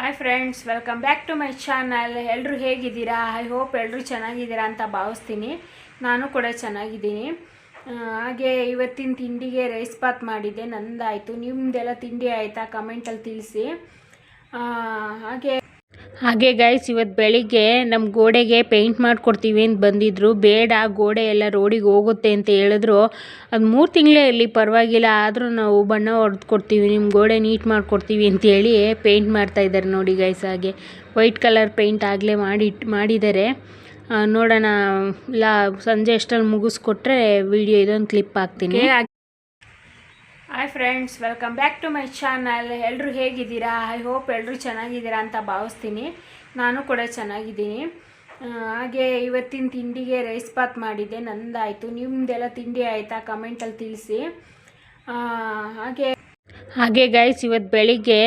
Hi friends, welcome back to my channel. ಎಲ್ಲರೂ ಹೇಗಿದ್ದೀರಾ? I hope ಎಲ್ಲರೂ ಚೆನ್ನಾಗಿದ್ದೀರಾ ಅಂತ ಭಾವಿಸ್ತೀನಿ. ನಾನು ಕೂಡ ಚೆನ್ನಾಗಿದ್ದೀನಿ. ಹಾಗೆ ಇವತ್ತಿನ ತಿಂಡಿಗೆ ರೈಸ್ ಬಾತ್ ಮಾಡಿದ್ದೆ. ನಂದಾಯಿತು. ನಿಮ್ಮದೆಲ್ಲ ತಿಂಡಿ ಆಯಿತಾ? ಕಮೆಂಟಲ್ಲಿ ತಿಳಿಸಿ. ಹಾಗೆ ಗೈಸ್, ಇವತ್ತು ಬೆಳಿಗ್ಗೆ ನಮ್ಮ ಗೋಡೆಗೆ ಪೇಂಟ್ ಮಾಡಿಕೊಡ್ತೀವಿ ಅಂತ ಬಂದಿದ್ದರು. ಬೇಡ, ಗೋಡೆ ಎಲ್ಲ ರೋಡಿಗೆ ಹೋಗುತ್ತೆ ಅಂತ ಹೇಳಿದ್ರು. ಅದು 3 ತಿಂಗಳೇ ಇರಲಿ ಪರವಾಗಿಲ್ಲ, ಆದರೂ ನಾವು ಬಣ್ಣ ಹೊಡೆದು ಕೊಡ್ತೀವಿ, ನಿಮ್ಮ ಗೋಡೆ ನೀಟ್ ಮಾಡಿಕೊಡ್ತೀವಿ ಅಂತೇಳಿ ಪೇಂಟ್ ಮಾಡ್ತಾಯಿದ್ದಾರೆ ನೋಡಿ ಗೈಸ್. ಹಾಗೆ ವೈಟ್ ಕಲರ್ ಪೇಂಟ್ ಆಗಲೇ ಮಾಡಿದ್ದಾರೆ. ನೋಡೋಣ, ಇಲ್ಲ ಸಂಜೆ ಅಷ್ಟರಲ್ಲಿ ಮುಗಿಸ್ಕೊಟ್ರೆ ವಿಡಿಯೋ ಇದೊಂದು ಕ್ಲಿಪ್ ಹಾಕ್ತೀನಿ. Hi friends, welcome back to my channel. ಎಲ್ಲರೂ ಹೇಗಿದ್ದೀರಾ? ಐ ಹೋಪ್ ಎಲ್ಲರೂ ಚೆನ್ನಾಗಿದ್ದೀರಾ ಅಂತ ಭಾವಿಸ್ತೀನಿ. ನಾನು ಕೂಡ ಚೆನ್ನಾಗಿದ್ದೀನಿ. ಹಾಗೆ ಇವತ್ತಿನ ತಿಂಡಿಗೆ ರೈಸ್ ಬಾತ್ ಮಾಡಿದ್ದೆ. ನಂದಾಯಿತು. ನಿಮ್ಮದೆಲ್ಲ ತಿಂಡಿ ಆಯಿತಾ? ಕಮೆಂಟಲ್ಲಿ ತಿಳಿಸಿ. ಹಾಗೆ ಗೈಸ್, ಇವತ್ತು ಬೆಳಿಗ್ಗೆ